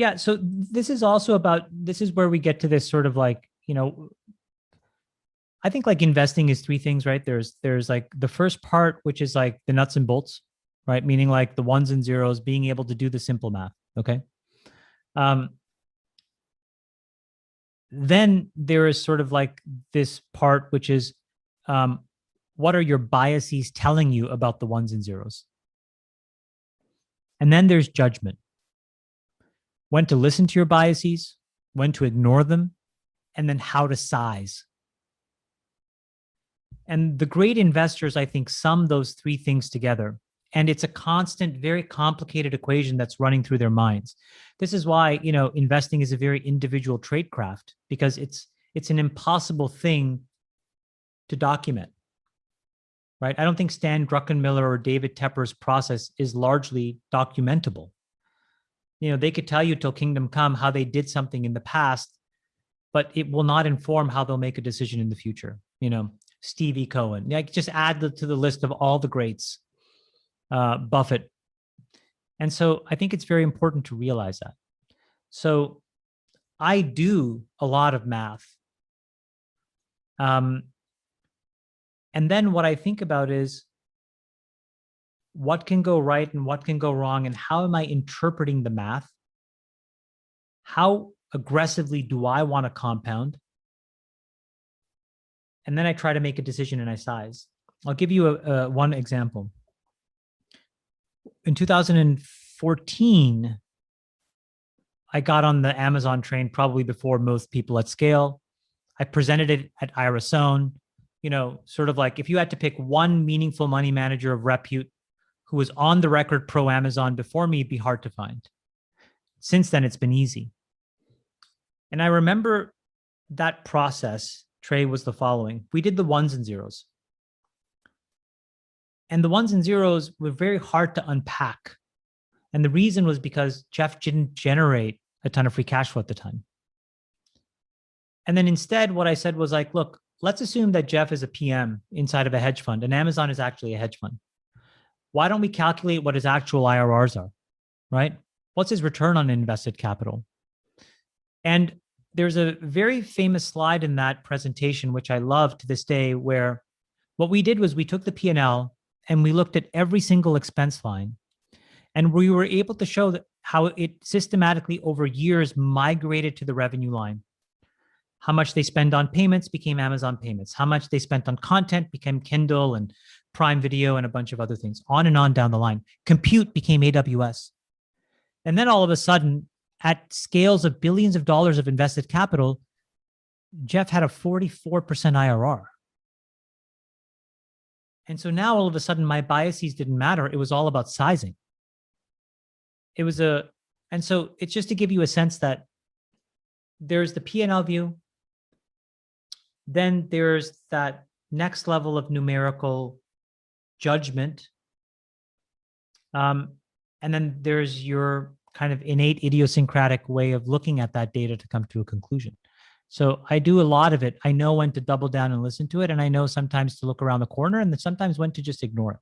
Yeah. So this is also about, this is where we get to this sort of like, I think like investing is three things, right? There's like the first part, which is like the nuts and bolts, right? Meaning like the ones and zeros, being able to do the simple math. Okay. Um, then there is sort of like this part, which is what are your biases telling you about the ones and zeros? And then there's judgment. When to listen to your biases, when to ignore them, and then how to size. And the great investors, I think, sum those three things together. And it's a constant, very complicated equation that's running through their minds. This is why, investing is a very individual trade craft, because it's an impossible thing to document, right? I don't think Stan Druckenmiller or David Tepper's process is largely documentable. They could tell you till kingdom come how they did something in the past, but it will not inform how they'll make a decision in the future. Stevie Cohen, just add to the list of all the greats, Buffett. And so I think it's very important to realize that. So I do a lot of math. And then what I think about is what can go right and what can go wrong, and how am I interpreting the math? How aggressively do I want to compound? And then I try to make a decision and I size. I'll give you one example. In 2014, I got on the Amazon train probably before most people at scale. I presented it at Irisone, sort of like if you had to pick one meaningful money manager of repute who was on the record pro Amazon before me, it'd be hard to find. Since then, it's been easy. And I remember that process, Trey, was the following. We did the ones and zeros. And the ones and zeros were very hard to unpack. And the reason was because Jeff didn't generate a ton of free cash flow at the time. And then instead, what I said was like, look, let's assume that Jeff is a PM inside of a hedge fund and Amazon is actually a hedge fund. Why don't we calculate what his actual IRRs are, right? What's his return on invested capital? And there's a very famous slide in that presentation, which I love to this day, where what we did was we took the P&L and we looked at every single expense line. And we were able to show that how it systematically over years migrated to the revenue line. How much they spend on payments became Amazon payments. How much they spent on content became Kindle and Prime Video and a bunch of other things, on and on down the line. Compute became AWS. And then all of a sudden, at scales of billions of dollars of invested capital, Jeff had a 44% IRR. And so now all of a sudden my biases didn't matter. It was all about sizing. And so it's just to give you a sense that there's the P&L view. Then there's that next level of numerical judgment. And then there's your kind of innate idiosyncratic way of looking at that data to come to a conclusion. So I do a lot of it. I know when to double down and listen to it. And I know sometimes to look around the corner and then sometimes when to just ignore it.